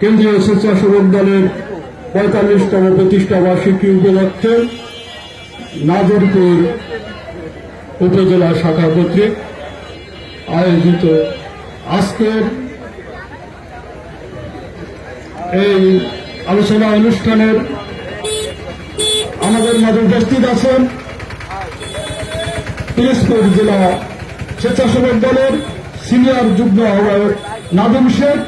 কেন্দ্রীয় স্বেচ্ছাসেবক দলের ৪৫তম প্রতিষ্ঠা বার্ষিকী উপলক্ষে নাজিরপুর উপজেলা শাখা কর্তৃক আয়োজিত আজকের এই আলোচনা অনুষ্ঠানের আমাদের মাঝে উপস্থিত আছেন পিরোজপুর জেলা স্বেচ্ছাসেবক দলের সিনিয়র যুগ্ম আহ্বায়ক নাদিম শেখ।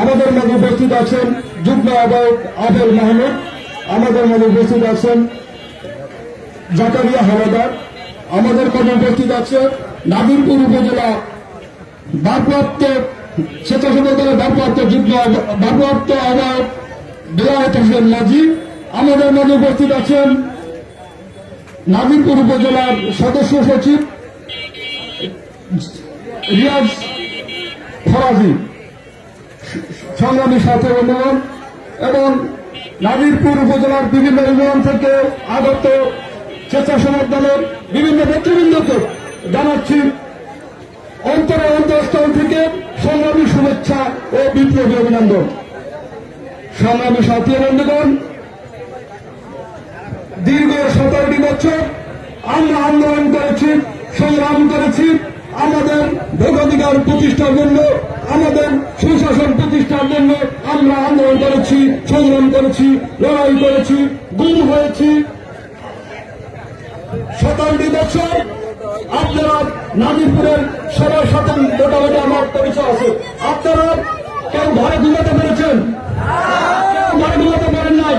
আমাদের মাঝে উপস্থিত আছেন যুগ্ম আহ্বায়ক আবেল মাহমুদ। আমাদের মাঝে উপস্থিত আছেন জাকারিয়া হাওলাদার। আমাদের মাঝে উপস্থিত আছে নাজিরপুর উপজেলা ভারপ্রাপ্ত স্বেচ্ছাসেবক দলের ভারপ্রাপ্ত আহ্বায়ক বেলায়েত হোসেন মাঝি। আমাদের মাঝে উপস্থিত আছেন নাজিরপুর উপজেলার সদস্য সচিব রিয়াজ ফরাজি। সংগ্রামী সাথী বন্ধুগণ, এবং নাজিরপুর উপজেলার বিভিন্ন ইউনিয়ন থেকে আগত স্বেচ্ছাসেবক দলের বিভিন্ন নেতৃবৃন্দকে জানাচ্ছি অন্তরস্থল থেকে সংগ্রামী শুভেচ্ছা ও বিপ্লবী অভিনন্দন। সংগ্রামী সাথী বন্ধুগণ, দীর্ঘ 17টি বছর আমরা আন্দোলন করেছি, সংগ্রাম করেছি আমাদের ভোটাধিকার প্রতিষ্ঠার জন্য, আমাদের সুশাসন প্রতিষ্ঠার জন্য আমরা আন্দোলন করেছি, সংগ্রাম করেছি, লড়াই করেছি, গুম হয়েছি। 17টি বছর আপনারা নাজিরপুরের সবার সাথে মোটামুটি আমার পরিচয় আছে। আপনারা কেউ ঘরে ঘুমাতে পেরেছেন? কেউ ঘরে ঘুমাতে পারেন নাই।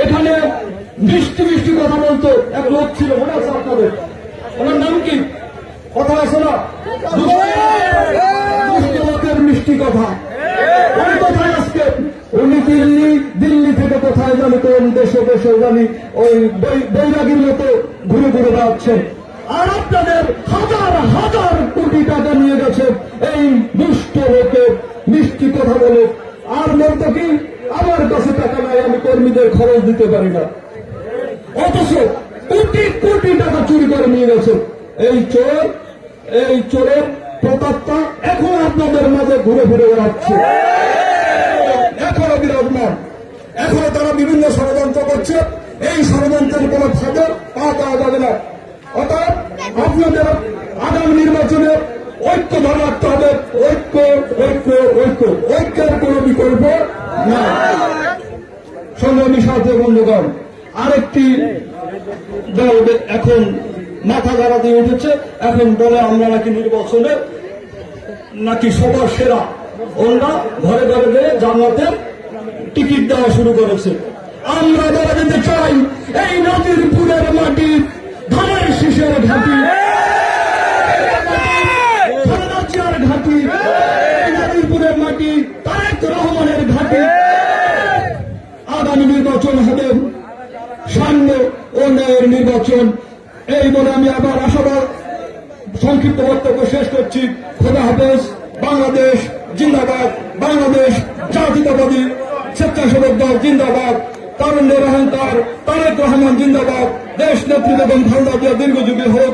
এখানে মিষ্টি মিষ্টি কথা বলতো এক লোক ছিল, মনে আছে আপনাদের? ওনার নাম কি? কথা আছে না? মিষ্টি লোকের মিষ্টি কথা। উনি কোথায় আজকে? উনি দিল্লি থেকে কোথায় জানি, কোন দেশে দেশে জানি ওই বৈরাগীর মতো ঘুরে ঘুরে বেড়াচ্ছেন। আর আপনাদের হাজার হাজার কোটি টাকা নিয়ে গেছে এই দুষ্ট লোকে মিষ্টি কথা বলে। আর বলতো কি, আমার কাছে টাকা নাই, আমি কর্মীদের খরচ দিতে পারি না। অথচ কোটি কোটি টাকা চুরি করে নিয়ে গেছে এই চোরের প্রতাপটা এখন আপনাদের মাঝে ঘুরে ঘুরে বেড়াচ্ছে, এখনো বিরাজমান। এখনো তারা বিভিন্ন ষড়যন্ত্র করছে। এই ষড়যন্ত্রের কোন ফাঁদে পা দেওয়া যাবে না। অর্থাৎ আপনাদের আগামী নির্বাচনে ঐক্য ধরে রাখতে হবে। ঐক্য ঐক্য ঐক্য, ঐক্যের কোন বিকল্প না। সংগ্রামী সাথী বন্ধুগণ, আরেকটি দল এখন মাথা গাড়া দিয়ে উঠেছে। এখন বলে আমরা নাকি নির্বাচনে নাকি সবার সেরা, ওরা ঘরে ঘরে গিয়ে জামাতের টিকিট দেওয়া শুরু করেছে। আমরা বলে দিতে চাই, এই নাজিরপুরের মাটি ধানের শীষের ঘাঁটি, ঘাঁটি, এই নাজিরপুরের মাটি তারেক রহমানের ঘাঁটি। আগামী নির্বাচন হবে সাম্য ও ন্যায়ের নির্বাচন। এই বলে আমি আবার আশাবাদ সংক্ষিপ্ত বক্তব্য শেষ করছি। খোদা হাফেজ। বাংলাদেশ জিন্দাবাদ। বাংলাদেশ জাতীয়তাবাদী স্বেচ্ছাসেবক দল জিন্দাবাদ। তারুণ্যের অহংকার তারেক রহমান জিন্দাবাদ। দেশ নেত্রী বেগম খালেদা জিয়া দীর্ঘজীবী হোক।